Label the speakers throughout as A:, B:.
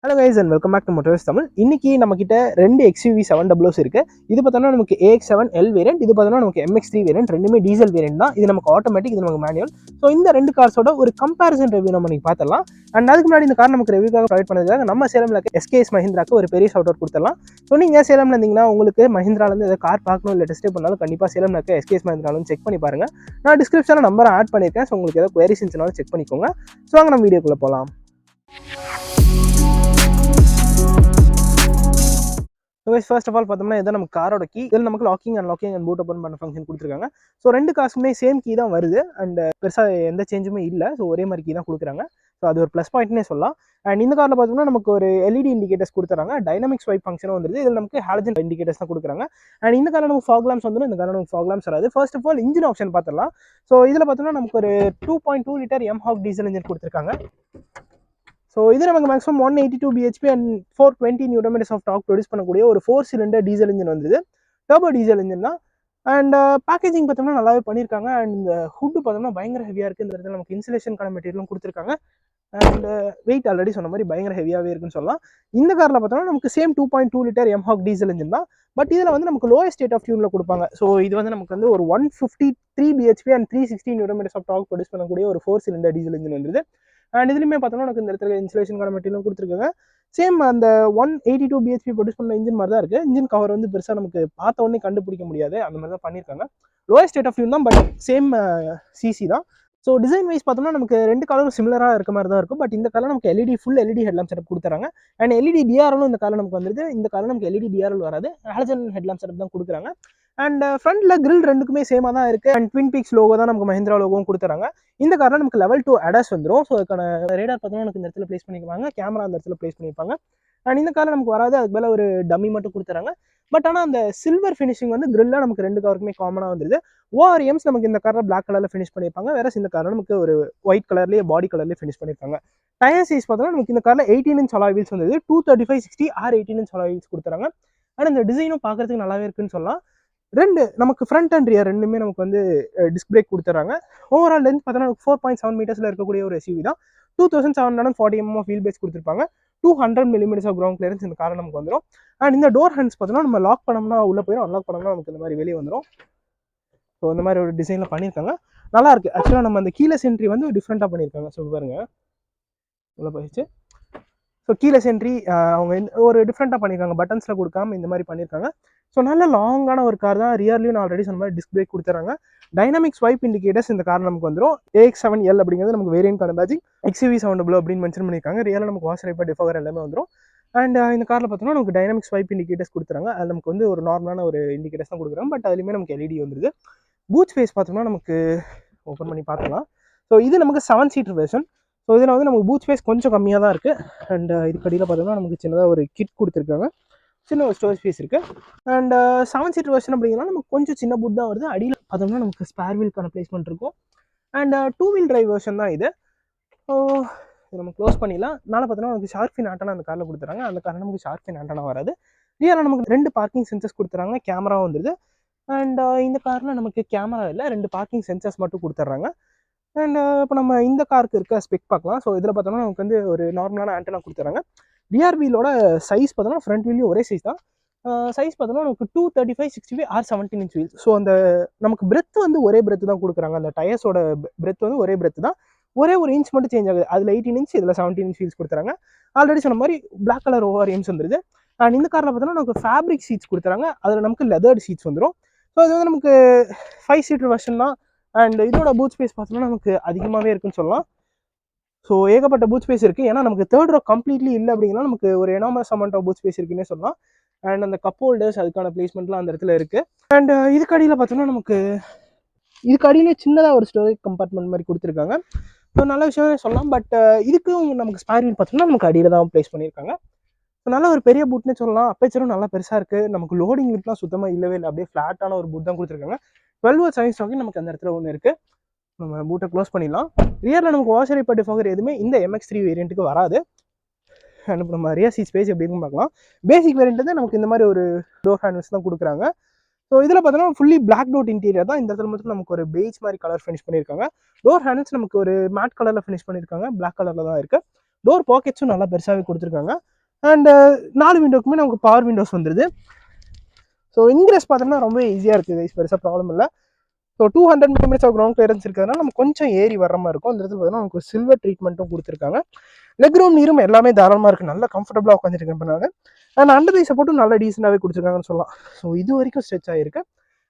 A: Hello guys and welcome back to Motos Tamil. இன்னைக்கு நம்ம கிட்ட ரெண்டு XUV 700s இருக்கு. இது பார்த்தோம்னா நமக்கு AX7L வேரியன்ட், இது பார்த்தோம்னா நமக்கு MX3 வேரியன்ட். ரெண்டுமே டீசல் வேரியன்ட் தான். இது நமக்கு ஆட்டோமேட்டிக், இது நமக்கு மேனுவல். ஸோ இந்த ரெண்டு கார்ஸோட ஒரு கம்பேரிசன் ரிவ்யூ நம்ம இன்னைக்கு பார்த்துடலாம். அண்ட் அதுக்கு முன்னாடி இந்த கார் நமக்கு ரிவ்யூக்காக ப்ரொவைட் பண்ணதுக்காக நம்ம சேலம்ல இருக்க SKS மஹிந்திராக்கு ஒரு பெரிய ஷவுட் அவுட் கொடுத்துடலாம். ஸோ நீங்கள் சேலம்ல இருந்தீங்கன்னா உங்களுக்கு மஹிந்திராலேருந்து ஏதாவது கார் பார்க்கணும் இல்லை டெஸ்ட் பண்ணாலும் கண்டிப்பாக சேலம்ல இருக்க SKS மஹிந்திராலும் செக் பண்ணி பாருங்க. நான் டிஸ்கிரிப்ஷனில் நம்பரை ஆட் பண்ணியிருக்கேன். ஸோ உங்களுக்கு ஏதாவது குவரிஸ் இருந்துச்சுனாலும் செக் பண்ணிக்கோங்க. ஸோ வாங்க நம்ம வீடியோக்குள்ளே போகலாம். ஃபர்ஸ்ட் ஆஃப் ஆல் பார்த்தோம்னா இதான் நம்ம காரோட கீ. இதில் நமக்கு லாக்கிங் அண்ட் பூட் ஓப்பன் பண்ண ஃபங்க்ஷன் கொடுத்துருக்காங்க. ஸோ ரெண்டு காசுமே சேம் கீ தான் வருது அண்ட் பெருசாக எந்த சேஞ்சுமே இல்லை. ஸோ ஒரே மாதிரி கீ தான் கொடுக்குறாங்க. ஸோ அது ஒரு ப்ளஸ் பாயிண்ட்னே சொல்லலாம். அண்ட் இந்த காரில் பார்த்தோம்னா நமக்கு ஒரு LED இண்டிகேட்டர்ஸ் கொடுத்துறாங்க. டைனமிக் ஸ்வைப் ஃபங்க்ஷனும் வந்துருது. இதில் நமக்கு ஹாலஜன் இண்டிகேட்டர்ஸ் தான் கொடுக்குறாங்க. அண்ட் இந்த காரில் நமக்கு ஃபாக் லாம்ப்ஸ் வந்துடும். இந்த காரில் நமக்கு ஃபாக் லாம்ப்ஸ் வராது. First of all engine option பார்த்துடலாம். ஸோ இதில் பார்த்தோம்னா நமக்கு ஒரு 2.2 லிட்டர் எம்ஹாக் டீசல் இன்ஜின் கொடுத்துருக்காங்க. ஸோ இது நமக்கு maximum 182 bhp and 420 Nm of torque produce பண்ணக்கூடிய ஒரு 4 சிலிண்டர் டீசல் இன்ஜின் வந்துது. டர்போ டீசல் இன்ஜின் தான். அண்ட் பேக்கேஜிங் பார்த்தோம்னா நல்லாவே பண்ணியிருக்காங்க. அண்ட் இந்த ஹுட்டு பார்த்தோம்னா பயங்கர ஹெவியாக இருக்குது. இந்த இடத்துல நமக்கு இன்சுலேஷனுக்கான மெட்டீரியலும் கொடுத்துருக்காங்க. அண்ட் வெயிட் ஆல்ரெடி சொன்ன மாதிரி பயங்கர ஹெவியாகவே இருக்குன்னு சொல்லலாம். இந்த காரில் பார்த்தோம்னா நமக்கு same 2.2 litre mHawk diesel engine தான். பட் இதில் வந்து நமக்கு லோயஸ்ட் ஸ்டேட் ஆஃப் டியூனில் கொடுப்பாங்க. ஸோ இது வந்து நமக்கு வந்து ஒரு 153 bhp and 360 Nm of torque produce பண்ணக்கூடிய ஒரு 4 சிலிண்டர் டீசல் இன்ஜின் வந்துருது. அண்ட் இதுலையுமே பார்த்தோம்னா எனக்கு இந்த இடத்துல இன்சுலேஷனுக்கான மெட்டீரியலும் கொடுத்துருக்காங்க. சேம் அந்த 182 bhp ப்ரொடியூஸ் பண்ண இன்ஜின் மாதிரி தான் இருக்குது. இன்ஜின் கவர் வந்து பெருசாக நமக்கு பார்த்த உடனே கண்டுபிடிக்க முடியாது, அந்த மாதிரி தான் பண்ணியிருக்காங்க. லோயஸ்ட் ஸ்டேட் ஆஃப் டியூன் தான், பட் சேம் சிசி தான். ஸோ டிசைன் வைஸ் பார்த்தோம்னா நமக்கு ரெண்டு கலரும் சிமிலராக இருக்க மாதிரி தான் இருக்கும். பட் இந்த கலர் நமக்கு ஃபுல் எல்இடி ஹெட்லாம்ப் செட்டப் கொடுத்துறாங்க. அண்ட் எல்இடி டிஆர்எலும் இந்த கலர் நமக்கு வந்துருது. இந்த கலர் நமக்கு எல்இடி டிஆர்எல் வராது, ஹாலஜன் ஹெட்லாம்ப் செட்டப் தான் கொடுக்குறாங்க. அண்ட் ஃப்ரண்ட்ல கிரில் ரெண்டுக்குமே சேமாக தான் இருக்குது. அண்ட் ட்வின் பீக்ஸ் லோகோ தான் நமக்கு மஹிந்திரா லோகோவும் கொடுத்துறாங்க. இந்த காரில் நமக்கு லெவல் 2 அடாஸ் வந்துடும். ஸோ அதுக்கான ரேடார் பார்த்தோம்னா நமக்கு இந்த இடத்துல பிளேஸ் பண்ணிக்குவாங்க, கேமரா அந்த இடத்துல பிளேஸ் பண்ணியிருப்பாங்க. அண்ட் இந்த காரில் நமக்கு வராது, அதுக்கு மேலே ஒரு டம்மி மட்டும் கொடுத்துறாங்க. பட் ஆனால் அந்த சில்வர் ஃபினிஷிங் வந்து கிரில்லாக நமக்கு ரெண்டு காருக்குமே காமனாக வந்துருது. ORMs நமக்கு இந்த காரில் பிளாக் கலரில் ஃபினிஷ் பண்ணியிருப்பாங்க. வேற இந்த காரில் நமக்கு ஒரு ஒயிட் கலர்லேயே பாடி கலர்லேயே ஃபினிஷ் பண்ணியிருப்பாங்க. டயர் சைஸ் பார்த்தோம்னா நமக்கு இந்த காரில் 18 inch அலாய் வீல்ஸ் வந்து 235/60 or 18 inch அலாய் வீல்ஸ் கொடுத்துறாங்க. அண்ட் இந்த டிசைனும் பார்க்கறதுக்கு நல்லாவே இருக்குன்னு சொல்லலாம். ரெண்டு நமக்கு ஃப்ரண்ட் அண்ட் ரியர் ரெண்டுமே நமக்கு வந்து டிஸ்க் பிரேக் கொடுத்துறாங்க. ஓவரால் லென்த் பார்த்தோன்னா 4.7 மீட்டர்ஸில் இருக்கக்கூடிய ஒரு SUV தான். 2740 mm ஆஃப் வீல் பேஸ் கொடுத்துருப்பாங்க. 200 mm ஆஃப் கிரவுண்ட் கிளியரன்ஸ் இந்த காரில் நமக்கு வந்துடும். அண்ட் இந்த டோர் ஹேண்ட்ஸ் பார்த்தோம்னா நம்ம லாக் பண்ணோம்னா உள்ளே போயிடும், அன்லாக் பண்ணோம்னா நமக்கு இந்த மாதிரி வெளியே வந்துடும். ஸோ இந்த மாதிரி ஒரு டிசைனில் பண்ணியிருக்காங்க, நல்லா இருக்குது. ஆக்சுவலாக நம்ம அந்த கீலெஸ் என்ட்ரி வந்து டிஃப்ரெண்ட்டாக பண்ணியிருக்காங்க. ஸோ பாருங்க உள்ளே போயிடுச்சு. ஸோ கீலெஸ் என்ட்ரி அவங்க ஒரு டிஃப்ரெண்ட்டாக பண்ணியிருக்காங்க, பட்டன்ஸில் கொடுக்காம இந்த மாதிரி பண்ணியிருக்காங்க. ஸோ நல்ல லாங்கான ஒரு கார் தான். ரியர்லையும் நான் ஆல்ரெடி சொன்ன மாதிரி டிஸ்க் பிரேக் கொடுத்துறாங்க. டைனமிக் ஸ்வைப் இண்டிகேட்டர்ஸ் இந்த கார் நமக்கு வந்துடும். AX7L அப்படிங்கிறது நமக்கு வேரியன்ட் பேட்சிங் XUV 700 அப்படின்னு மென்ஷன் பண்ணியிருக்காங்க. ரியலாக நமக்கு வாஷ் ரைப்பர் டிஃபகர் எல்லாமே வந்துடும். அண்ட் இந்த காரில் பார்த்தோம்னா நமக்கு டைனமிக் ஸ்வைப் இண்டிகேட்டர்ஸ் கொடுத்துறாங்க. அது நமக்கு வந்து ஒரு நார்மலான ஒரு இண்டிகேட்டர்ஸ் தான் கொடுக்குறாங்க. பட் அதுலேயுமே நமக்கு LED வந்துருது. பூட் ஸ்பேஸ் பார்த்தோம்னா நமக்கு ஓப்பன் பண்ணி பார்க்கலாம். ஸோ இது நமக்கு 7 seater வெர்ஷன். ஸோ இதில் வந்து நமக்கு பூட் ஸ்பேஸ் கொஞ்சம் கம்மியாக தான் இருக்குது. அண்ட் இதுக்கு அடியில் பார்த்தோம்னா நமக்கு சின்னதாக ஒரு கிட் கொடுத்துருக்காங்க, சின்ன ஒரு ஸ்டோரேஜ் ஸ்பேஸ் இருக்குது. அண்ட் 7 seater வெர்ஷன் அப்படிங்கிறனால நமக்கு கொஞ்சம் சின்ன பூட் தான் வருது. அடியில் பார்த்தோம்னா நமக்கு ஸ்பேர் வீலுக்கான பிளேஸ்மெண்ட் இருக்கும். அண்ட் 2 wheel drive வெர்ஷன் தான் இது. ஸோ இது நம்ம க்ளோஸ் பண்ணிடலாம். மேலே பார்த்தோம்னா நமக்கு ஷார்க் ஃபின் ஆண்டனா அந்த காரில் கொடுத்துறாங்க. அந்த காரில் நமக்கு ஷார்க் ஃபின் ஆண்டனா வராது. ரியலாக நமக்கு 2 பார்க்கிங் சென்சர்ஸ் கொடுத்துறாங்க, கேமராவும் வந்துடுது. அண்ட் இந்த காரில் நமக்கு கேமரா இல்லை, 2 பார்க்கிங் சென்சர்ஸ் மட்டும் கொடுத்துட்றாங்க. அண்ட் இப்போ நம்ம இந்த காருக்கு இருக்க ஸ்பெக் பார்க்கலாம். ஸோ இதில் பார்த்தோம்னா நமக்கு வந்து ஒரு நார்மலான ஆண்டனா கொடுத்துறாங்க. ரியர் வீலோட சைஸ் பார்த்தோம்னா ஃப்ரண்ட் வீலையும் ஒரே சைஸ் தான். சைஸ் பார்த்தோம்னா நமக்கு 235/65 or 17 inch வீல்ஸ். ஸோ அந்த நமக்கு பிரெத் வந்து ஒரே பிரெத் தான் கொடுக்குறாங்க. அந்த டயர்ஸோட பிரெத் வந்து ஒரே பிரெத் தான், ஒரே ஒரு இன்ச் மட்டும் சேஞ்ச் ஆகுது. அதில் 18 inch, இதில் 17 inch வீல்ஸ் கொடுத்துறாங்க. ஆல்ரெடி சொன்ன மாதிரி பிளாக் கலர் ORMs வந்துருது. அண்ட் இந்த காரில் பார்த்தோம்னா நமக்கு ஃபேப்ரிக் சீட்ஸ் கொடுத்துறாங்க, அதில் நமக்கு லெதர்ட் சீட்ஸ் வந்துடும். ஸோ இது வந்து நமக்கு 5 seater வெர்ஷன் தான். அண்ட் இதோட பூட் ஸ்பேஸ் பார்த்தோம்னா நமக்கு அதிகமாகவே இருக்குன்னு சொல்லலாம். ஸோ ஏகப்பட்ட பூட் ஸ்பேஸ் இருக்குது. ஏன்னா நமக்கு தேர்ட் ரோ கம்ப்ளீட்லி இல்லை அப்படின்னா நமக்கு ஒரு enormous amount of boot space இருக்குன்னே சொல்லலாம். அண்ட் அந்த கப் ஹோல்டர்ஸ் அதுக்கான பிளேஸ்மெண்ட்லாம் அந்த இடத்துல இருக்குது. அண்ட் இதுக்கு அடியில் பார்த்தோம்னா நமக்கு இதுக்கு அடியிலே சின்னதாக ஒரு ஸ்டோரேஜ் கம்பார்ட்மெண்ட் மாதிரி கொடுத்துருக்காங்க. ஸோ நல்ல விஷயமே சொல்லலாம். பட் இதுக்கும் நமக்கு ஸ்பேர் வீல் பார்த்தோம்னா நமக்கு அடியில் தான் பிளேஸ் பண்ணியிருக்காங்க. ஸோ நல்ல ஒரு பெரிய பூட்னே சொல்லலாம். அப்பேச்சரும் நல்லா பெருசாக இருக்குது. நமக்கு லோடிங் லிப்லாம் சுத்தமாக இல்லவே இல்லை, அப்படியே ஃப்ளாட்டான ஒரு பூட் தான் கொடுத்துருக்காங்க. 12 volt சைஸ் ஸ்டாக்கிங் நமக்கு அந்த இடத்துல ஒன்று இருக்குது. நம்ம பூட்டை க்ளோஸ் பண்ணிடலாம். ரியரில் நமக்கு வாஷ் ரைப்பர் டிஃபகர் எதுவுமே இந்த MX3 வேரியண்ட்டுக்கு வராது. அண்ட் இப்போ நம்ம ரியர் சீட் ஸ்பேஸ் எப்படி இருக்குன்னு பார்க்கலாம். பேசிக் வேரியண்ட் வந்து நமக்கு இந்த மாதிரி ஒரு டோர் ஹேண்டில்ஸ் தான் கொடுக்குறாங்க. ஸோ இதில் பார்த்தோன்னா ஃபுல்லி பிளாக் டோட் இன்டீரியர் தான். இந்த இடத்துல மட்டும் நமக்கு ஒரு பெய்ஜ் மாதிரி கலர் ஃபினிஷ் பண்ணியிருக்காங்க. டோர் ஹேண்டில்ஸ் நமக்கு ஒரு மேட் கலரில் ஃபினிஷ் பண்ணியிருக்காங்க, பிளாக் கலரில் தான் இருக்குது. டோர் பாக்கெட்ஸும் நல்லா பெருசாகவே கொடுத்துருக்காங்க. அண்ட் 4 விண்டோக்குமே நமக்கு பவர் விண்டோஸ் வந்துடுது. ஸோ இன்கிரஸ் பார்த்தோம்னா ரொம்ப ஈஸியாக இருக்குது கைஸ், பெருசாக ப்ராப்ளம் இல்லை. So 200 mm of ground clearance இருக்கிறதுனால நம்ம கொஞ்சம் ஏறி வர மாதிரி இருக்கும். அந்த இடத்துல பார்த்தீங்கன்னா நமக்கு சில்வர் ட்ரீட்மெண்ட்டும் கொடுத்துருக்காங்க. லெக் ரூம் நீரும் எல்லாமே தாராளமாக இருக்குது, நல்லா கம்ஃபர்டபுளாக உட்காந்துருக்கேன் பண்ணாங்க. அண்ட் அண்டர் தை சப்போர்ட்டும் நல்லா டீசெண்டாகவே கொடுத்துருக்காங்கன்னு சொல்லலாம். ஸோ இது வரைக்கும் ஸ்ட்ரெச் ஆகிருக்கு.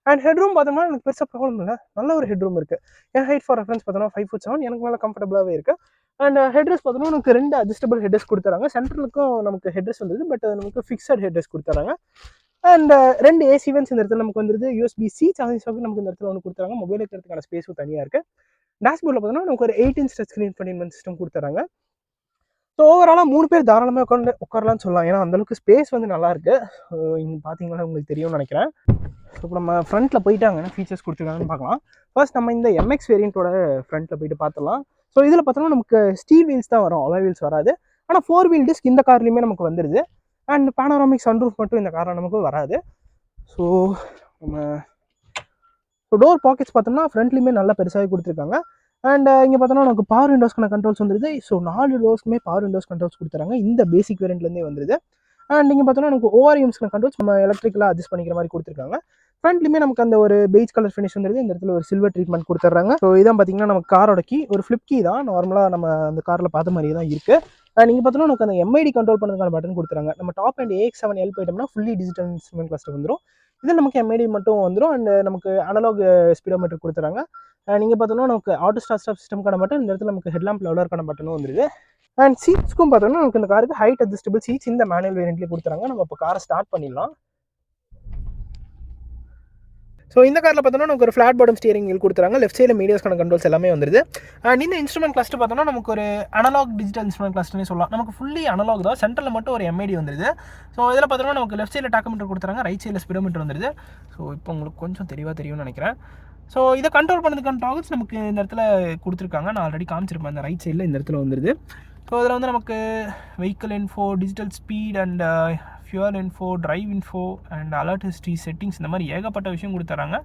A: அண்ட் ஹெட் ரூம் பார்த்தோம்னா எனக்கு பெருசாக ப்ராப்ளம் இல்லை, நல்ல ஒரு ஹெட் ரூம் இருக்குது. என் ஹைட் ஃபார் ரெஃபரன்ஸ் பார்த்தோம்னா 5'7", எனக்கு நல்லா கம்ஃபர்டபுளாகவே இருக்குது. அண்ட் ஹெட்ரஸ் பார்த்தோம்னா நமக்கு 2 அட்ஜஸ்டபிள் ஹெட்ரஸ் கொடுத்துறாங்க. சென்ட்ரலுக்கும் நமக்கு ஹெட்ரஸ் வந்துருது, பட் நமக்கு ஃபிக்ஸட் ஹெட்ரஸ் கொடுத்துறாங்க. அண்ட் 2 ஏசி வென்ட்ஸ் இந்த இடத்துல நமக்கு வந்துருது. USB-C சார்ஜிங் சாக்கெட் நமக்கு இந்த இடத்துல ஒன்று கொடுத்துறாங்க. மொபைல் வைக்கிறதுக்கான ஸ்பேஸும் தனியாக இருக்குது. டேஷ்போர்டில் பார்த்தோம்னா நமக்கு ஒரு 8" டச் ஸ்க்ரீன் இன்ஃபோடெயின்மென்ட் சிஸ்டம் கொடுத்துறாங்க. ஸோ ஓவராலாக 3 பேர் தாராளமாக உட்காரலாம்னு சொல்லலாம், ஏன்னா அந்தளவுக்கு ஸ்பேஸ் வந்து நல்லாயிருக்கு. இங்கே பார்த்தீங்கன்னா உங்களுக்கு தெரியும்னு நினைக்கிறேன். ஸோ இப்போ நம்ம ஃப்ரண்ட்டில் போயிட்டாங்கன்னா ஃபீச்சர்ஸ் கொடுத்துருக்காங்கன்னு பார்க்கலாம். ஃபர்ஸ்ட் நம்ம இந்த MX வேரியண்ட்டோட ஃப்ரண்ட்டில் போயிட்டு பார்த்துலாம். ஸோ இதில் பார்த்தோம்னா நமக்கு ஸ்டீல் வீல்ஸ் தான் வரும், அலாய் வீல்ஸ் வராது. ஆனால் 4 வீல் டிஸ்க் இந்த கார்லையுமே நமக்கு வந்துடுது. அண்ட் பேனோராமிக் சன்ரூஃப் மட்டும் இந்த காரில் நமக்கு வராது. ஸோ நம்ம டோர் பாக்கெட்ஸ் பார்த்தோம்னா ஃப்ரண்ட்லேயுமே நல்லா பெருசாகவே கொடுத்துருக்காங்க. அண்ட் இங்கே பார்த்தோம்னா நமக்கு பவர் விண்டோஸ்க்கான கண்ட்ரோல்ஸ் வந்துருது. ஸோ 4 டோர்ஸ்க்குமே பவர் விண்டோஸ் கண்ட்ரோல்ஸ் கொடுத்துறாங்க, இந்த பேசிக் வேரியண்ட்லேருந்தே வந்துருது. அண்ட் இங்கே பார்த்தோம்னா நமக்கு ORMஸ்க்கான கண்ட்ரோல்ஸ் நம்ம எலக்ட்ரிக்கலாக அட்ஜஸ்ட் பண்ணிக்கிற மாதிரி கொடுத்துருக்காங்க. ஃப்ரண்ட்லையுமே நமக்கு அந்த ஒரு பெய்ஜ் கலர் ஃபினிஷ் வந்துருது. இந்த இடத்துல ஒரு சில்வர் ட்ரீட்மெண்ட் கொடுத்துட்றாங்க. ஸோ இதான் பார்த்தீங்கன்னா நம்ம காரோட கீ, ஒரு ஃப்ளிப் கீ தான், நார்மலாக நம்ம அந்த காரில் பார்த்த மாதிரி தான் இருக்குது. நீங்கள் பார்த்தோம்னா நமக்கு அந்த MID கண்ட்ரோல் பண்ணுறதுக்கான பட்டன் கொடுத்துறாங்க. நம்ம டாப் அண்ட் AX7L போயிட்டோம்னா ஃபுல்லி டிஜிட்டல் இன்ஸ்ட்ருமெண்ட் கிளஸ்டர் வந்துடும். இதில் நமக்கு MID மட்டும் வந்துடும். அண்ட் நமக்கு அனலாக் ஸ்பீடோமீட்டர் கொடுத்துறாங்க. நீங்கள் பார்த்தோம்னா நமக்கு ஆட்டோ ஸ்டார்ட் சிஸ்டம்க்கான பட்டன், இந்த இடத்துல நமக்கு ஹெட்லாம்ப் லெவலருக்கான பட்டனும் வந்துருது. அண்ட் சீட்ஸ்க்கும் பார்த்தோம்னா நமக்கு இந்த காருக்கு ஹைட் அட்ஜஸ்டபிள் சீட்ஸ் இந்த மேனுவல் வேரியண்ட்லேயே கொடுத்துறாங்க. நம்ம இப்போ காரை ஸ்டார்ட் பண்ணிடலாம். ஸோ இந்த காரில் பார்த்தோம்னா நமக்கு ஒரு ஃப்ளாட் பாட்டம் ஸ்டியரிங் வீல் கொடுத்துறாங்க. லெஃப்ட் சைடில் மீடியாஸ்க்கான கண்ட்ரோல்ஸ் எல்லாமே வந்துருது. அண்ட் இந்த இன்ஸ்ட்ருமெண்ட் கிளஸ்டர் பார்த்தோம்னா நமக்கு ஒரு அனலாக் டிஜிட்டல் இன்ஸ்ட்ருமெண்ட் கிளஸ்டர்னே சொல்லலாம். நமக்கு ஃபுல்லி அனலாக் தான், சென்டரில் மட்டும் ஒரு MID வந்துருது. ஸோ இதில் பார்த்தோம்னா நமக்கு லெஃப்ட் சைடில் டாக்கோமீட்டர் கொடுத்துறாங்க, ரைட் சைடில் ஸ்பீடோமீட்டர் வந்துருது. ஸோ இப்போ உங்களுக்கு கொஞ்சம் தெளிவாக தெரியும்னு நினைக்கிறேன். ஸோ இதை கண்ட்ரோல் பண்ணதுக்கான டாகல்ஸ் நமக்கு இந்த இடத்துல கொடுத்துருக்காங்க. நான் ஆல்ரெடி காமிச்சிருப்பேன், அந்த ரைட் சைடில் இந்த இடத்துல வந்துருது. ஸோ இதில் வந்து நமக்கு vehicle info, digital speed and fuel info, drive info and alert history, settings, இந்த மாதிரி ஏகப்பட்ட விஷயம் கொடுத்துறாங்க.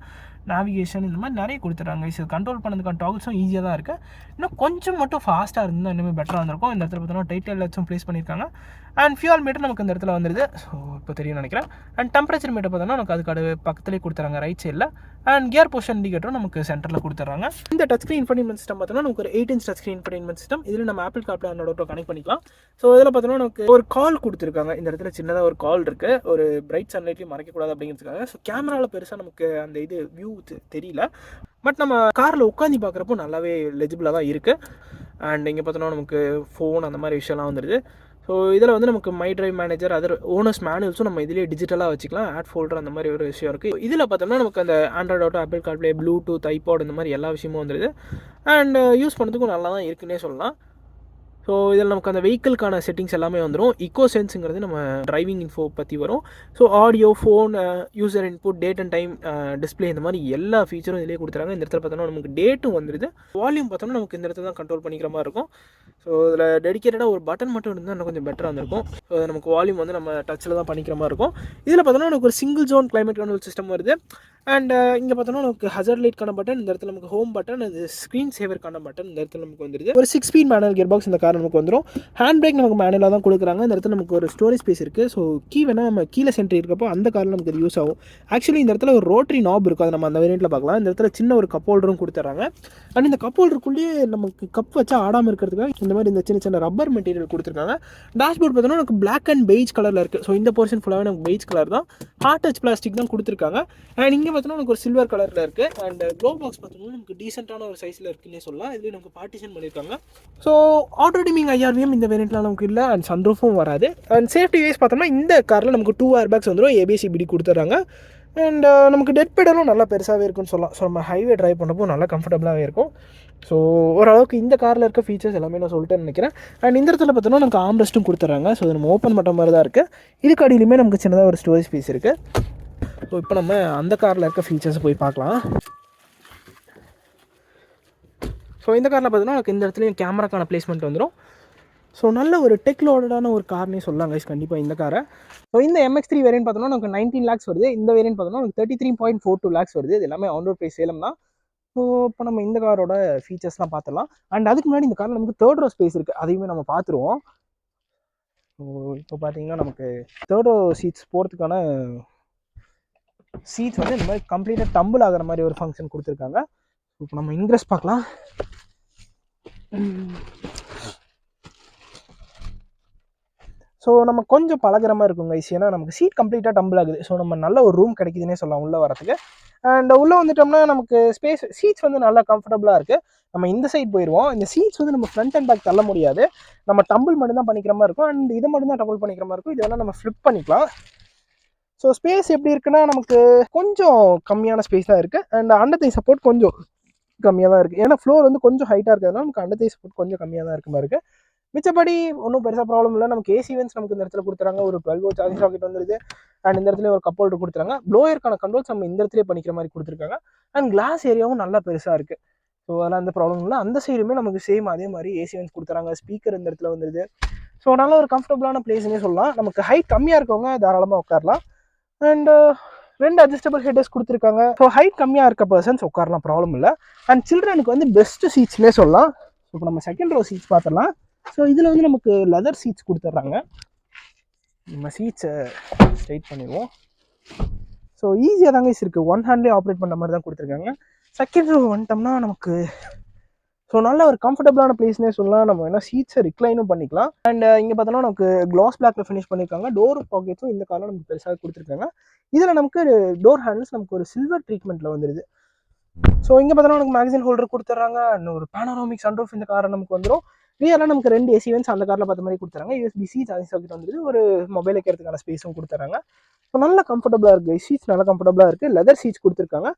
A: நேவிகேஷன் இந்த மாதிரி நிறைய கொடுத்துறாங்க. இது கண்ட்ரோல் பண்ணதுக்கான டாகல்ஸும் ஈஸியாக தான் இருக்குது. இன்னும் கொஞ்சம் மட்டும் ஃபாஸ்ட்டாக இருந்தால் இன்னுமே பெட்டராக இருந்திருக்கும். இந்த இடத்துல பார்த்தோன்னா டைட்டில் லைட்ஸும் ப்ளேஸ் பண்ணியிருக்காங்க. அண்ட் ஃபியூல் மீட்டர் நமக்கு இந்த இடத்துல வந்துருது. ஸோ இப்போ தெரியும் நினைக்கிறேன். அண்ட் டெம்பரேச்சர் மீட்டர் பார்த்தோன்னா நமக்கு அதுக்கு பக்கத்துலேயே கொடுத்துறாங்க ரைட் சைடில். அண்ட் கியர் பொசிஷன் இண்டிகேட்டரும் நமக்கு சென்டரில் கொடுத்துறாங்க. இந்த டச் ஸ்க்ரீன் இன்ஃபோடெயின்மென்ட் சிஸ்டம் பார்த்தோன்னா நமக்கு ஒரு 8" டச் ஸ்க்ரீன் இன்ஃபோடெயின்மென்ட் சிஸ்டம். இதில் நம்ம ஆப்பிள் கார்ப்ளே அண்ட் கனெக்ட் பண்ணிக்கலாம். ஸோ இதில் பார்த்தோன்னா நமக்கு ஒரு கால் கொடுத்துருக்காங்க. இந்த இடத்துல சின்னதாக ஒரு கால் இருக்குது, ஒரு பிரைட் சன்லைட்லையும் மறைக்கக்கூடாது அப்படிங்கிறதுக்காக. ஸோ கேமராவில் பெருசாக நமக்கு அந்த இது வியூ தெரியல, பட் நம்ம காரில் உட்காந்து பார்க்குறப்போ நல்லாவே லெஜிபிளாக தான் இருக்குது. அண்ட் இங்கே பார்த்தோன்னா நமக்கு ஃபோன் அந்த மாதிரி விஷயம்லாம் வந்துடுது. ஸோ இதில் வந்து நமக்கு my drive manager, other owners மேனுவல்ஸும் நம்ம இதிலே டிஜிட்டலாக வச்சுக்கலாம். ஆட் ஃபோல்டர் அந்த மாதிரி ஒரு விஷயம் இருக்குது. இதில் பார்த்தோம்னா நமக்கு அந்த Android Auto, Apple CarPlay, Bluetooth, iPod இந்த மாதிரி எல்லா விஷயமும் வந்துடுது. அண்ட் யூஸ் பண்ணுறதுக்கும் நல்லா தான் இருக்குன்னே சொல்லலாம். ஸோ இதில் நமக்கு அந்த வெஹிக்கிள்கான செட்டிங்ஸ் எல்லாமே வந்துடும். இக்கோ சென்ஸுங்கிறது நம்ம டிரைவிங் இன்ஃபோ பற்றி வரும். So audio, phone, user input, date and time, display, இந்த மாதிரி எல்லா ஃபீச்சரும் இதிலே கொடுத்துறாங்க. இந்த இடத்துல பார்த்தோம்னா நமக்கு டேட்டும் வந்துடுது. வால்யூம் பார்த்தோம்னா நமக்கு இந்த இடத்துல தான் கண்ட்ரோல் பண்ணிக்கிற மாதிரி இருக்கும். ஸோ இதில் டெடிக்கேட்டடாக ஒரு பட்டன் மட்டும் இருந்தால் இன்னும் கொஞ்சம் பெட்டராக இருந்திருக்கும். ஸோ நமக்கு வால்யூம் வந்து நம்ம டச்சில் தான் பண்ணிக்கிற மாதிரி இருக்கும். இதில் பார்த்தோம்னா நமக்கு ஒரு single zone climate control system வருது. அண்ட் இங்கே பார்த்தோம்னா நமக்கு ஹசர்ட் லைட்கான பட்டன், இந்த இடத்துல நமக்கு ஹோம் பட்டன், அது ஸ்க்ரீன் சேவருக்கான பட்டன் இந்த இடத்துல நமக்கு வந்துருது. ஒரு 6 ஸ்பீட் மேனுவல் கியர் பாக்ஸ் இந்த கார் நமக்கு வந்துடும். ஹேண்ட் பிரேக் நமக்கு மேனுவலாக தான் கொடுக்குறாங்க. இந்த இடத்துல நமக்கு ஒரு ஸ்டோரேஜ் ஸ்பேஸ் இருக்குது. ஸோ கீ வேணால் நம்ம கீழே சென்ட்ரி இருக்கப்போ அந்த காரில் நமக்கு அது யூஸ் ஆகும். ஆக்சுவலி இந்த இடத்துல ஒரு ரோட்டரி நாப் இருக்கும், அதை நம்ம அந்த வேரியண்ட்டில் பார்க்கலாம். இந்த இடத்துல சின்ன ஒரு கப் ஹோல்டரும் கொடுத்துட்றாங்க. அண்ட் இந்த கப் ஹோல்டருக்குள்ளேயே நமக்கு கப் வச்சா ஆடாமல் இருக்கிறதுக்காக இந்த மாதிரி இந்த சின்ன சின்ன ரப்பர் மெட்டீரியல் கொடுத்துருக்காங்க. டேஷ்போர்ட் பார்த்தோன்னா நமக்கு பிளாக் அண்ட் பெய்ஜ் கலரில் இருக்குது. ஸோ இந்த போர்ஷன் ஃபுல்லாகவே நமக்கு பெய்ஜ் கலர் தான், ஹார்ட் டச் பிளாஸ்டிக் தான் கொடுத்துருக்காங்க. அண்ட் இங்கே பார்த்தோன்னா நமக்கு ஒரு சில்வர் கலரில் இருக்குது. அண்ட் க்ளோ பாக்ஸ் பார்த்தோம்னா நமக்கு டீசெண்டான ஒரு சைஸில் இருக்குன்னே சொல்லலாம். இதுலேயே நமக்கு பார்ட்டிஷன் பண்ணியிருக்காங்க. ஸோ ஆட்டோ டிமிங் IRVM இந்த வேரியண்ட்டில் நமக்கு இல்லை. அண்ட் சன்ரூஃபும் வராது. அண்ட் சேஃப்டி வைஸ் பார்த்தோம்னா இந்த காரில் நமக்கு 2 ஏர்பேக்ஸ் வந்துடும், ABS CBD கொடுத்துட்றாங்க. அண்ட் நமக்கு டெட் பெடலும் நல்லா பெருசாகவே இருக்குன்னு சொல்லலாம். ஸோ நம்ம ஹைவே ட்ரைவ் பண்ணுறப்போ நல்லா கம்ஃபர்டபுளாகவே இருக்கும். ஸோ ஓரளவுக்கு இந்த காரில் இருக்க ஃபீச்சர்ஸ் எல்லாமே நான் சொல்லிட்டேன்னு நினைக்கிறேன். அண்ட் இந்த இடத்துல பார்த்தோன்னா நமக்கு ஆம்ரெஸ்ட்டும் கொடுத்துட்றாங்க. ஸோ நம்ம ஓப்பன் பண்ணுற மாதிரி தான் இருக்குது. இதுக்கு அடியிலுமே நமக்கு சின்னதாக ஒரு ஸ்டோரேஜ் ஸ்பேஸ் இருக்குது. ஸோ இப்போ நம்ம அந்த காரில் இருக்க ஃபீச்சர்ஸை போய் பார்க்கலாம். ஸோ இந்த காரில் பார்த்தோன்னா எனக்கு இந்த இடத்துலையும் கேமராக்கான பிளேஸ்மெண்ட் வந்துடும். ஸோ நல்ல ஒரு டெக் லோடடான ஒரு கார்னே சொல்லலாம் கைஸ் கண்டிப்பாக இந்த காரை. ஸோ இந்த MX3 வேரியன்ட் பார்த்தோன்னா நமக்கு 19 lakhs வருது. இந்த வேரியன்ட் பார்த்தோன்னா நமக்கு 33.42 lakhs வருது. இது எல்லாமே ஆன் ரோட் ப்ரைஸ் சேலம் தான். ஸோ இப்போ நம்ம இந்த காரோட ஃபீச்சர்ஸ்லாம் பார்த்துடலாம். அண்ட் அதுக்கு முன்னாடி இந்த காரில் நமக்கு தேர்ட் ரோ ஸ்பேஸ் இருக்குது, அதையுமே நம்ம பார்த்துருவோம். ஸோ இப்போ பார்த்தீங்கன்னா நமக்கு தேர்ட் ரோ சீட்ஸ் போகிறதுக்கான சீட்ஸ் வந்து இந்த மாதிரி கம்ப்ளீட்டாக டம்பிள் ஆகிற மாதிரி ஒரு ஃபங்க்ஷன் கொடுத்துருக்காங்க. இப்போ நம்ம இன்க்ரெஸ் பார்க்கலாம். ஸோ நம்ம கொஞ்சம் பழகிற மாதிரி இருக்குங்க கைஸ், ஏன்னா நமக்கு சீட் கம்ப்ளீட்டாக டம்பிள் ஆகுது. ஸோ நம்ம நல்ல ஒரு ரூம் கிடைக்குதுன்னே சொல்லலாம் உள்ளே வரதுக்கு. அண்ட் உள்ளே வந்துட்டோம்னா நமக்கு சீட்ஸ் வந்து நல்லா கம்ஃபர்டபுளாக இருக்குது. நம்ம இந்த சைட் போயிடுவோம். இந்த சீட்ஸ் வந்து நம்ம ஃப்ரண்ட் அண்ட் பேக் தள்ள முடியாது, நம்ம டம்பிள் மட்டும் தான் பண்ணிக்கிற மாதிரி இருக்கும். அண்ட் இதை மட்டும் தான் டம்பிள் பண்ணிக்கிற மாதிரி இருக்கும். இதெல்லாம் நம்ம ஃப்ளிப் பண்ணிக்கலாம். ஸோ ஸ்பேஸ் எப்படி இருக்குன்னா நமக்கு கொஞ்சம் கம்மியான ஸ்பேஸ் தான் இருக்குது. அண்ட் அண்டர் தை சப்போர்ட் கொஞ்சம் கம்மியாக தான் இருக்குது, ஏன்னா ஃப்ளோர் வந்து கொஞ்சம் ஹைட்டாக இருக்கிறதுனால நமக்கு அண்டர் தை சப்போர்ட் கொஞ்சம் கம்மியாக தான் இருக்க மாதிரி இருக்குது. மிச்சப்படி ஒன்றும் பெருசாக ப்ராப்ளம் இல்லை. நமக்கு ஏசி வென்ஸ் நமக்கு இந்த இடத்துல கொடுத்துறாங்க, ஒரு 12 வோல்ட் சார்ஜிங் சாக்கெட் வந்துருது. அண்ட் இந்த இடத்துல ஒரு கப் ஹோல்டர் கொடுத்துறாங்க. ப்ளோயருக்கான கண்ட்ரோல்ஸ் நம்ம இந்த இடத்துல பண்ணிக்கிற மாதிரி கொடுத்துருக்காங்க. அண்ட் கிளாஸ் ஏரியாவும் நல்லா பெருசாக இருக்குது. ஸோ அதெல்லாம் எந்த ப்ராப்ளம் இல்லை. அந்த சைடுமே நமக்கு சேம் அதே மாதிரி ஏசி வென்ஸ் கொடுத்துறாங்க. ஸ்பீக்கர் இந்த இடத்துல வந்துருது. ஸோ நல்ல ஒரு கம்ஃபர்டபுளான பிளேஸ்னே சொல்லலாம். நமக்கு ஹைட் கம்மியாக இருக்கவங்க தாராளமாக உட்காரலாம். அண்ட் 2 அட்ஜஸ்டபிள் ஹெட்டர்ஸ் கொடுத்துருக்காங்க. ஸோ ஹைட் கம்மியாக இருக்க பர்சன்ஸ் உட்காரலாம், ப்ராப்ளம் இல்லை. அண்ட் சில்ட்ரனுக்கு வந்து பெஸ்ட் சீட்ஸ்னே சொல்லலாம். இப்போ நம்ம செகண்ட் ரோ சீட்ஸ் பார்த்துடலாம். ஸோ இதில் வந்து நமக்கு லெதர் சீட்ஸ் கொடுத்துட்றாங்க. நம்ம சீட்ஸை ஸ்ட்ரைட் பண்ணிடுவோம். ஸோ ஈஸியாக தாங்க இருக்குது, ஒன் ஹேண்ட்லேயே ஆப்ரேட் பண்ணுற மாதிரி தான் கொடுத்துருக்காங்க. செகண்ட் ரோ வந்துட்டோம்னா நமக்கு ஸோ நல்ல ஒரு கம்ஃபர்டபுளான பிளேஸ்னே சொல்லலாம். நம்ம வேணால் சீட்ஸை ரிக்ளைனும் பண்ணிக்கலாம். அண்ட் இங்கே பார்த்தோன்னா நமக்கு கிளாஸ் பிளாக்ல ஃபினிஷ் பண்ணியிருக்காங்க. டோர் பாக்கெட்ஸும் இந்த காரில் நமக்கு பெருசாக கொடுத்துருக்காங்க. இதில் நமக்கு டோர் ஹேண்டில்ஸ் நமக்கு ஒரு சில்வர் ட்ரீட்மெண்ட்டில் வந்துடுது. ஸோ இங்கே பார்த்தோன்னா நமக்கு மேகசின் ஹோல்டர் கொடுத்துட்றாங்க. அண்ட் ஒரு பேனோராமிக் சன்ரூஃப் இந்த காரை நமக்கு வந்துடும். ரியலாக நமக்கு 2 ஏசி வென்ஸ் அந்த காரில் பார்த்த மாதிரி கொடுத்துறாங்க. USB-C சார்ஜிங் சாக்கெட் வந்துடுது. ஒரு மொபைல் வைக்கிறதுக்கான ஸ்பேஸும் கொடுத்துறாங்க. ஸோ நல்ல கம்ஃபர்டபுளாக இருக்குது. சீட்ஸ் நல்லா கம்ஃபர்டபுளாக இருக்குது. லெதர் சீட்ஸ் கொடுத்துருக்காங்க.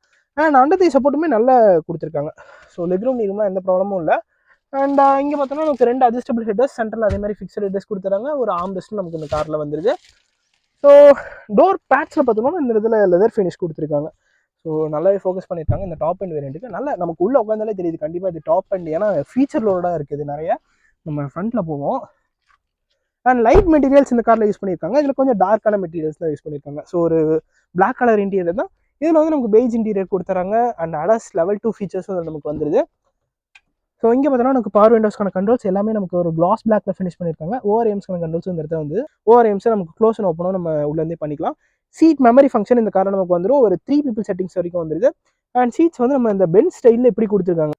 A: அண்ட் அண்டர் தை சப்போர்ட்டுமே நல்லா கொடுத்துருக்காங்க. ஸோ லெக்ரூம் நீருமா எந்த ப்ராப்ளமும் இல்லை. அண்ட் இங்கே பார்த்தோன்னா நமக்கு 2 அட்ஜஸ்டபிள் ஹெட்டர்ஸ், சென்டரில் அதே மாதிரி ஃபிக்ஸட் ஹெட்டர்ஸ் கொடுத்துறாங்க. ஒரு ஆர்ம்ரெஸ்ட்டும் நமக்கு இந்த காரில் வந்துருது. ஸோ டோர் பேட்ஸில் பார்த்தோம்னா இந்த இடத்துல லெதர் ஃபினிஷ் கொடுத்துருக்காங்க. ஸோ நல்லாவே ஃபோக்கஸ் பண்ணியிருக்காங்க இந்த டாப் அண்ட் வேரியண்ட்டுக்கு. நல்லா நமக்கு உள்ளே உட்காந்தாலே தெரியுது கண்டிப்பாக இது டாப் அண்ட், ஏன்னா ஃபீச்சர் லோடாக இருக்குது நிறைய. நம்ம ஃப்ரண்ட்டில் போவோம். அண்ட் லைட் மெட்டீரியல்ஸ் இந்த காரில் யூஸ் பண்ணியிருக்காங்க. இதில் கொஞ்சம் டார்க்கான மெட்டீரியல்ஸ் தான் யூஸ் பண்ணியிருக்காங்க. ஸோ ஒரு பிளாக் கலர் இன்டீரியர் தான். இதில் வந்து நமக்கு பெய்ஜ் இன்டீரியர் கொடுத்துறாங்க. அண்ட் அடாஸ் லெவல் 2 ஃபீச்சர்ஸும் நமக்கு வந்துடுது. ஸோ இங்கே பார்த்தோன்னா நமக்கு பவர் விண்டோஸ்க்கான கண்ட்ரோல்ஸ் எல்லாமே நமக்கு ஒரு கிளாஸ் பிளாக்ல ஃபினிஷ் பண்ணியிருக்காங்க. ORMஸ்க்கான கண்ட்ரோல்ஸ் இந்த இடத்துல வந்து ORMஸை நமக்கு க்ளோஸ் அண்ட் ஓப்பனும் நம்ம உள்ளேருந்தே பண்ணிக்கலாம். சீட் மெமரி ஃபங்க்ஷன் இந்த காரில் நமக்கு வந்துடும். ஒரு 3 people செட்டிங்ஸ் வரைக்கும் வந்துடுது. அண்ட் சீட்ஸ் வந்து நம்ம இந்த பென்ச் ஸ்டைலில் எப்படி கொடுத்துருக்காங்க.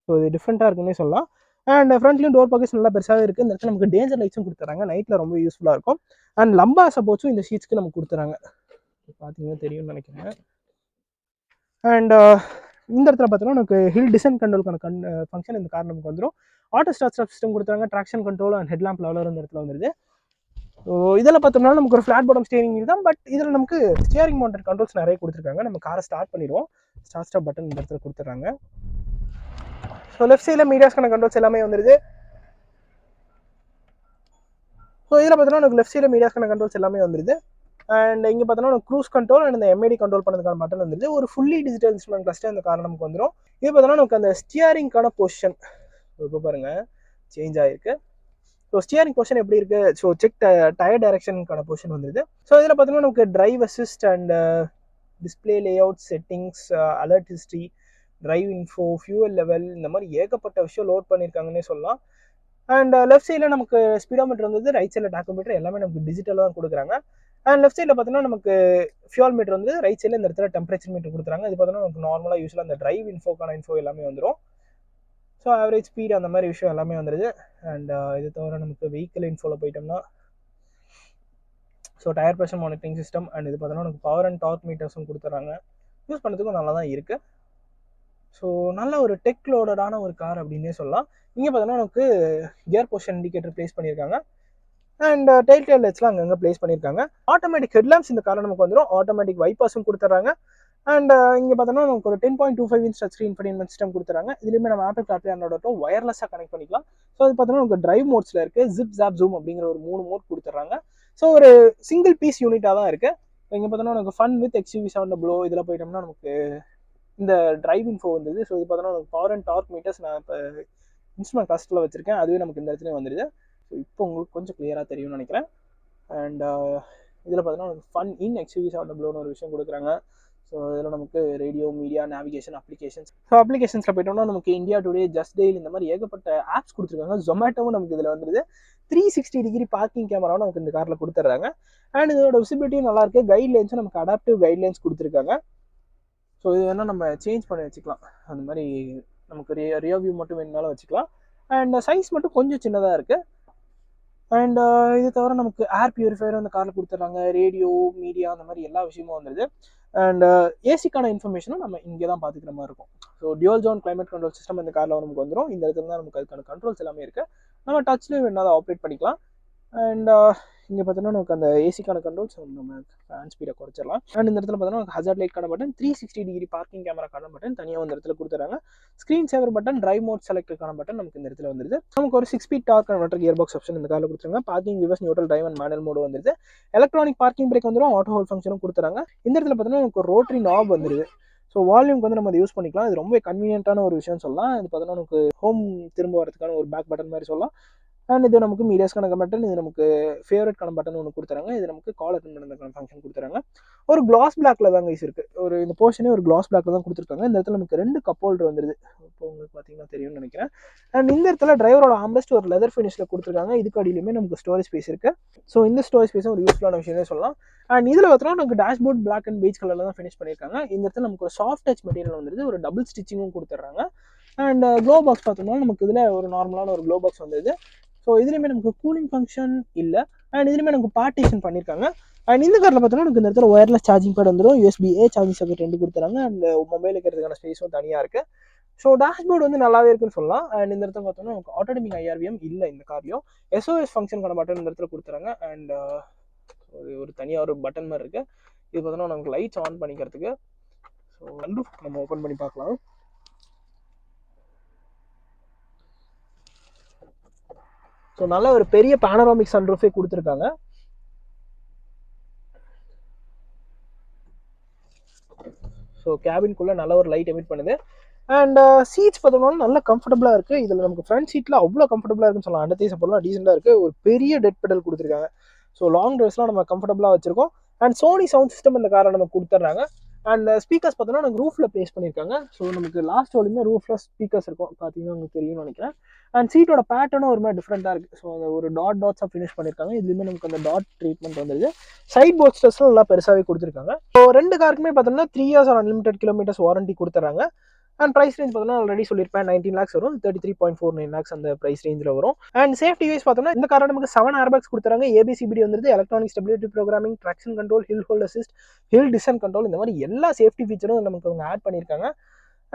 A: ஸோ இது டிஃப்ரெண்ட்டாக இருக்குன்னே சொல்லலாம். அண்ட் ஃப்ரண்ட்லையும் டோர் பாக்கெட்ஸ் நல்லா பெருசாகவே இருக்குது. இந்த இடத்துல நமக்கு டேஞ்சர் லைட்ஸும் கொடுத்துறாங்க. நைட்டில் ரொம்ப யூஸ்ஃபுல்லாக இருக்கும். அண்ட் லம்பா சப்போர்ட்ஸும் இந்த சீட்ஸ்க்கு நமக்கு கொடுத்துறாங்க. பார்த்தீங்கன்னா தெரியும்னு நினைக்கிறேன். அண்ட் இந்த இடத்துல பார்த்தோன்னா நமக்கு ஹில் டிசைன் கண்ட்ரோலுக்கான ஃபங்க்ஷன் இந்த கார் நமக்கு வந்துடும். ஆட்டோ ஸ்டார்ட் சிஸ்டம் கொடுத்தாங்க. Traction control and headlamp leveller இந்த இடத்துல வந்துருது. ஸோ இதில் பார்த்தோம்னா நமக்கு ஒரு ஃப்ளாட் பாட்டம் ஸ்டீரிங் தான். பட் இதில் நமக்கு ஸ்டியரிங் மவுண்டட் கண்ட்ரோல்ஸ் நிறைய கொடுத்துருக்காங்க. நம்ம காரை ஸ்டார்ட் பண்ணிடுவோம். ஸ்டார்ட் பட்டன் இந்த இடத்துல கொடுத்துட்றாங்க. ஸோ லெஃப்ட் சைடில் மீடியாஸ்க்கான கண்ட்ரோல்ஸ் எல்லாமே வந்துருது. ஸோ இதில் பார்த்தோன்னா நமக்கு லெஃப்ட் சைடில் மீடியாஸ்க்கான கண்ட்ரோல்ஸ் எல்லாமே வந்துருது. அண்ட் இங்கே பார்த்தோன்னா க்ரூஸ் கண்ட்ரோல் அண்ட் இந்த MID கண்ட்ரோல் பண்ணதுக்கான பட்டன் வந்துருது. ஒரு ஃபுல்லி டிஜிட்டல் இன்ஸ்ட்ருமெண்ட் கிளஸ்டர் இந்த கார் நமக்கு வந்துடும். இது பார்த்தோன்னா நமக்கு அந்த ஸ்டியரிங்கான பொசிஷன் இப்போ பாருங்க சேஞ்ச் ஆகிருக்கு. ஸோ ஸ்டியரிங் பொசிஷன் எப்படி இருக்குது. ஸோ செக் டயர் டைரக்ஷனுக்கான பொசிஷன் வந்துருது. ஸோ இதில் பார்த்தோன்னா நமக்கு drive assist and display layout settings, alert history, drive info, fuel level, இந்த மாதிரி ஏகப்பட்ட விஷயம் லோட் பண்ணியிருக்காங்கன்னே சொல்லலாம். அண்ட் லெஃப்ட் சைடில் நமக்கு ஸ்பீடோமீட்டர் வந்து, ரைட் சைடில் டாக்கோமீட்டர் எல்லாமே நமக்கு டிஜிட்டலாக தான் கொடுக்குறாங்க. அண்ட் லெஃப்ட் சைடில் பார்த்தோன்னா நமக்கு ஃபியூல் மீட்டர் வந்து, ரைட் சைடில் இந்த இடத்துல டெம்பரேச்சர் மீட்டர் கொடுக்குறாங்க. இது பார்த்தோன்னா நமக்கு நார்மலாக யூஸ்வலாக அந்த டிரைவ் இன்ஃபோக்கான இன்ஃபோ எல்லாமே வந்துடும். ஸோ ஆவரேஜ் ஸ்பீட் அந்த மாதிரி விஷயம் எல்லாமே வந்துடுது. அண்ட் இது தவிர நமக்கு வெஹிக்கிள் இன்ஃபோவில் போயிட்டோம்னா so tyre pressure monitoring system and இது பார்த்தோன்னா நமக்கு பவர் அண்ட் டார்க் மீட்டர்ஸும் கொடுத்துறாங்க. யூஸ் பண்ணுறதுக்கும் நல்லா தான் இருக்குது. ஸோ நல்ல ஒரு டெக் லோடடான ஒரு கார் அப்படின்னே சொல்லலாம். இங்கே பார்த்தோன்னா நமக்கு கியர் பொசிஷன் இண்டிகேட்டர் ப்ளேஸ் பண்ணியிருக்காங்க. அண்ட் டெயில் லைட்ஸ்லாம் அங்கங்கே ப்ளேஸ் பண்ணியிருக்காங்க. ஆட்டோமேட்டிக் ஹெட்லாம்ப்ஸ் இந்த காரில் நமக்கு வந்துடும். ஆட்டோமேட்டிக் வைப்பர்ஸும் கொடுத்துட்றாங்க. அண்ட் இங்கே பார்த்தோன்னா நமக்கு ஒரு 10.25 inch touch screen infotainment system கொடுத்துறாங்க. இதுலேயுமே நம்ம ஆப்பிள் கார்ப்ளே அண்ட் ஆட்டோ ஒயர்லெஸ்ஸாக கனெக்ட் பண்ணிக்கலாம். ஸோ அது பார்த்தோன்னா நமக்கு டிரைவ் மோட்ஸில் இருக்குது. ஜிப் ஜாப் ஜூம் அப்படிங்கிற ஒரு 3 மோட் கொடுத்துட்றாங்க. ஸோ ஒரு சிங்கிள் பீஸ் யூனிட்டாக தான் இருக்குது. இங்கே பார்த்தோன்னா நமக்கு fun with XUV sound flow இதில் போயிட்டோம்னா நமக்கு இந்த டிரைவ் இன்ஃபோ வந்தது. ஸோ இது பார்த்தோன்னா நமக்கு பவர் அண்ட் டார்க் மீட்டர்ஸ் நான் இப்போ இன்ஸ்ட்ருமெண்ட் கிளஸ்டரில் வச்சிருக்கேன். அதுவே நமக்கு இந்த இடத்துல வந்துடுது. ஸோ இப்போ உங்களுக்கு கொஞ்சம் கிளியராக தெரியும்னு நினைக்கிறேன். அண்ட் இதில் பார்த்தோன்னா நமக்கு ஃபன் இன் XUV சவுண்ட் ப்ளோன்னு ஒரு விஷயம் கொடுக்குறாங்க. ஸோ இதில் நமக்கு radio, media, navigation, applications. So அப்ளிகேஷன்ஸில் போயிட்டோம்னா நமக்கு இந்தியா டுடே, ஜஸ்ட் டெயில் இந்த மாதிரி ஏகப்பட்ட ஆப்ஸ் கொடுத்துருக்காங்க. ஜொமேட்டோவும் நமக்கு இதில் வந்துருது. 360 டிகிரி பார்க்கிங் கேமராவும் நமக்கு இந்த காரில் கொடுத்துட்றாங்க. அண்ட் இதோட விசிபிலிட்டியும் நல்லா இருக்கு. கைட்லைன்ஸும் நமக்கு அடாப்டிவ் கைட்லைன்ஸ் கொடுத்துருக்காங்க. ஸோ இது வேணால் நம்ம சேஞ்ச் பண்ணி வச்சுக்கலாம். அந்த மாதிரி நமக்கு ரியோ வியூ மட்டும் வேணுனாலும் வச்சுக்கலாம். அண்ட் சைஸ் மட்டும் கொஞ்சம் சின்னதாக இருக்குது. அண்ட் இது தவிர நமக்கு ஏர் பியூரிஃபையரும் அந்த காரில் கொடுத்துட்றாங்க. ரேடியோ, மீடியா அந்த மாதிரி எல்லா விஷயமும் வந்துடுது. அண்ட் ஏசிக்கான இன்ஃபர்மேஷனும் நம்ம இங்கே தான் பார்த்துக்கிற மாதிரி இருக்கும். So dual zone climate control system இந்த காரில் நமக்கு வந்துடும். இந்த இடத்துல தான் நமக்கு அதுக்கான கண்ட்ரோல்ஸ் எல்லாமே இருக்குது. நம்ம டச்லேயும் வேணால் அதை ஆப்ரேட் பண்ணிக்கலாம். அண்ட் இங்கே பார்த்தோன்னா நமக்கு அந்த ஏசிக்கான கண்ட்ரோல்ஸ் நம்ம ஃபேன் ஸ்பீடை குறைச்சிடலாம். அண்ட் இந்த இடத்துல பார்த்தோன்னா நமக்கு ஹசார்ட் லைட்கான பட்டன், 360 டிகிரி பார்க்கிங் கேமராக்கான பட்டன் தனியாக இந்த இடத்துல கொடுத்துறாங்க. Screen saver button, drive mode செலக்டுக்கான பட்டன் நமக்கு இந்த இடத்துல வந்துருது. நமக்கு ஒரு 6 speed torque converter gear box option இந்த காரில் கொடுத்துருங்க. Parking, reverse, neutral, drive and manual mode வந்துருது. எலக்ட்ரானிக் பார்க்கிங் பிரேக் வந்துடும். ஆட்டோ ஹோல்ட் ஃபங்க்ஷனும் கொடுத்துறாங்க. இந்த இடத்துல பார்த்தோன்னா நமக்கு ரோட்டரி நாப் வந்துருது. ஸோ வால்யூம்க்கு வந்து நம்ம அதை யூஸ் பண்ணிக்கலாம். இது ரொம்ப கன்வீனியன்ட்டான ஒரு விஷயம் சொல்லலாம். இது பார்த்தோன்னா நமக்கு ஹோம் திரும்ப வரதுக்கான ஒரு பேக் பட்டன் மாதிரி சொல்லலாம். அண்ட் இது நமக்கு மீடியாஸ்க்கான பட்டன், இது நமக்கு ஃபேவரட்கான பட்டன் ஒன்று கொடுத்துறாங்க. இது நமக்கு கால் அட்டன் பண்ணுறதுக்கான ஃபங்க்ஷன் கொடுத்துறாங்க. ஒரு கிளாஸ் பிளாக்ல தான் கைஸ் இருக்குது. ஒரு இந்த போர்ஷனே ஒரு கிளாஸ் பிளாக்ல தான் கொடுத்துருக்காங்க. இந்த இடத்துல நமக்கு 2 கப் ஹோல்டர் வந்துருது. இப்போ உங்களுக்கு பார்த்தீங்கன்னா தெரியும்னு நினைக்கிறேன். அண்ட் இந்த இடத்துல டிரைவரோட ஆம்ரெஸ்ட் ஒரு லெதர் ஃபினிஷில் கொடுத்துருக்காங்க. இதுக்கு அடியிலுமே நமக்கு ஸ்டோரேஜ் ஸ்பேஸ் இருக்குது. ஸோ இந்த ஸ்டோரேஜ் ஸ்பேஸும் ஒரு யூஸ்ஃபுல்லான விஷயமே சொல்லலாம். அண்ட் இதில் பார்த்தோம்னா நமக்கு டேஷ்போர்ட் பிளாக் அண்ட் பீச் கலரில் தான் ஃபினிஷ் பண்ணியிருக்காங்க. இந்த இடத்துல நமக்கு ஒரு சாஃப்ட் டச் மெட்டீரியல் வந்துருது. ஒரு டபுள் ஸ்டிச்சிங்கும் கொடுத்துட்றாங்க. அண்ட் க்ளோ பாக்ஸ் பார்த்தோம்னா நமக்கு இதில் ஒரு நார்மலான ஒரு க்ளோ பாக்ஸ் வந்துருது. ஸோ இதுலேயுமே நமக்கு கூலிங் ஃபங்க்ஷன் இல்லை. அண்ட் இதுலேயுமே நமக்கு பார்ட்டிஷன் பண்ணியிருக்காங்க. அண்ட் இந்த காரில் பார்த்தோன்னா நமக்கு இந்த இடத்துல ஒயர்லெஸ் சார்ஜிங் பேட் வந்துடும். USB-A சார்ஜிங் சாக்கெட் 2 கொடுத்துறாங்க. அண்ட் மொபைல் வைக்கிறதுக்கான ஸ்பேஸும் தனியாக இருக்குது. ஸோ டேஷ்போர்டு வந்து நல்லாவே இருக்குன்னு சொல்லலாம். அண்ட் இந்த இடத்துல பார்த்தோம்னா நமக்கு ஆட்டோமேட்டிக் IRVM இல்லை இந்த கார்லையும். SOS ஃபங்க்ஷனுக்கான பட்டன் இந்த இடத்துல கொடுத்துறாங்க. அண்ட் ஒரு தனியாக ஒரு பட்டன் மாதிரி இருக்குது. இது பார்த்தோன்னா நமக்கு லைட்ஸ் ஆன் பண்ணிக்கிறதுக்கு. ஸோ நம்ம ஓப்பன் பண்ணி பார்க்கலாம். ஸோ நல்ல ஒரு பெரிய பேனராமிக் சன்ரூஃபே கொடுத்துருக்காங்க. ஸோ கேபின்குள்ளே நல்ல ஒரு லைட் எமிட் பண்ணுது. அண்ட் சீட்ஸ் பார்த்தோம்னா நல்ல கம்ஃபர்டபுளாக இருக்குது. இதில் நமக்கு ஃப்ரண்ட் சீட்டில் அவ்வளோ கம்ஃபர்டபுளாக இருக்குன்னு சொல்லலாம். அண்டர் தேஸ் அப்போலாம் டீசெண்டாக இருக்குது. ஒரு பெரிய டெட் பெடல் கொடுத்துருக்காங்க. ஸோ லாங் ட்ரைவ்ஸ்லாம் நம்ம கம்ஃபர்டபுளாக வச்சிருக்கோம். அண்ட் சோனி சவுண்ட் சிஸ்டம் இந்த காரை நமக்கு கொடுத்துட்றாங்க. அண்ட் ஸ்பீக்கர்ஸ் பார்த்தோன்னா நமக்கு ரூஃபில் ப்ளேஸ் பண்ணியிருக்காங்க. ஸோ நமக்கு லாஸ்ட் வரையுமே ரூஃபில் ஸ்பீக்கர்ஸ் இருக்கும். பார்த்தீங்கன்னா உங்களுக்கு தெரியும்னு நினைக்கிறேன். அண்ட் சீட்டோட பேட்டர்னும் ஒரு மாதிரி டிஃப்ரெண்ட்டாக இருக்குது. ஸோ அந்த ஒரு டாட்ஸாக ஃபினிஷ் பண்ணியிருக்காங்க. இதுலேயுமே நமக்கு அந்த டாட் ட்ரீட்மெண்ட் வந்துருது. சைட் போஸ்டர்ஸ்லாம் நல்லா பெருசாகவே கொடுத்துருக்காங்க. ஸோ 2 காருக்குமே பார்த்தோம்னா 3 years or unlimited kilometres warranty கொடுத்துறாங்க. அண்ட் ப்ரைஸ் ரேஞ்ச் பார்த்தோம்னா ஆல்ரெடி சொல்லியிருப்பேன் 19 lakhs வரும். 33.49 lakhs அந்த ப்ரைஸ் ரேஞ்சில் வரும். அண்ட் சேஃப்டி வைஸ் பார்த்தோம்னா இந்த காரை நமக்கு 7 airbags கொடுத்துறாங்க. ABCBD வந்துருது. Electronic stability programming, traction control, hill hold assist, hill descent control, இந்த மாதிரி எல்லா சேஃப்டி ஃபீச்சரும் நமக்கு அவங்க ஆட் பண்ணியிருக்காங்க.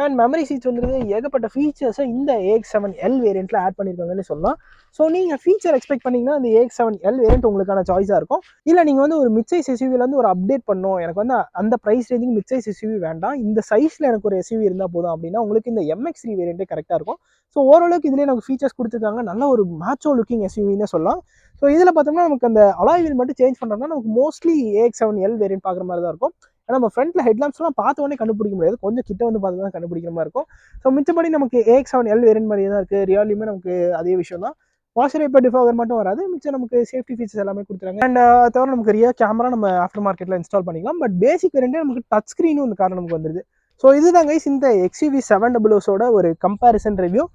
A: அண்ட் மெமரி சீட்ஸ் வந்துருக்கு. ஏகப்பட்ட ஃபீச்சர்ஸை இந்த AX7L வேரியண்ட்டில் ஆட் பண்ணியிருக்காங்கன்னு சொல்லலாம். ஸோ நீங்கள் ஃபீச்சர் எக்ஸ்பெக்ட் பண்ணிங்கன்னா அந்த AX7L வேரியண்ட் உங்களுக்கான சாய்ஸாக இருக்கும். இல்லை நீங்கள் வந்து ஒரு மிட் சைஸ் SUV ஒரு அப்டேட் பண்ணணும், எனக்கு வந்து அந்த ப்ரைஸ் ரேஞ்சுக்கு மிட் சைஸ் SUV வேண்டாம், இந்த சைஸில் எனக்கு ஒரு SUV இருந்தால் போதும் அப்படின்னா உங்களுக்கு இந்த MX3 வேரியண்ட்டே கரெக்டாக இருக்கும். ஸோ ஓரளவுக்கு இதிலே நமக்கு ஃபீச்சர்ஸ் கொடுத்துருக்காங்க. நல்ல ஒரு மேட்சோ லுக்கிங் SUVன்னு சொல்லலாம். ஸோ இதில் பார்த்தோம்னா நமக்கு அந்த அலாய் வீல் மட்டும் சேஞ்ச் பண்ணுறோம்னா நமக்கு மோஸ்ட்லி AX7L வேரியண்ட் பார்க்குற மாதிரி தான் இருக்கும். ஏன்னா நம்ம ஃப்ரண்ட்டில் ஹெட்லாம்ப்ஸ்லாம் பார்த்த உடனே கண்டுபிடிக்க முடியாது. கொஞ்சம் கிட்ட வந்து பார்த்து தான் கண்டுபிடிக்கிற மாதிரி இருக்கும். ஸோ மிச்சப்படி நமக்கு AX7L வேரியண்ட் மாதிரியே தான் இருக்குது. ரியாலியுமே நமக்கு அதே விஷயம் தான். வாஷர் வைப்பர் டிஃபாகர் மட்டும் வராது. மிச்சம் நமக்கு சேஃப்டி ஃபீச்சர்ஸ் எல்லாமே கொடுத்துறாங்க. அண்ட் அது தவிர நமக்கு ரியர் கேமரா நம்ம ஆஃப்டர் மார்க்கெட்டில் இன்ஸ்டால் பண்ணிக்கலாம். பட் பேசிக் வேரியண்ட்டே நமக்கு டச் ஸ்க்ரீனும் இந்த காரணம் நமக்கு வந்துருது. ஸோ இதுதான் கைஸ் இந்த XUV700ஓட ஒரு கம்பேரிசன் ரிவ்யூ.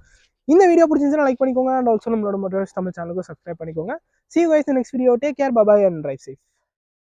A: இந்த வீடியோ பிடிச்சிருந்துச்சுன்னா லைக் பண்ணிக்கோங்க. அண்ட் ஆல்சோ நம்மளோட மோட்டார்ஸ் தமிழ் சேனலுக்கு சப்ஸ்கிரைப் பண்ணிக்கோங்க. See you guys in the next video. Take care. Bye bye and drive safe.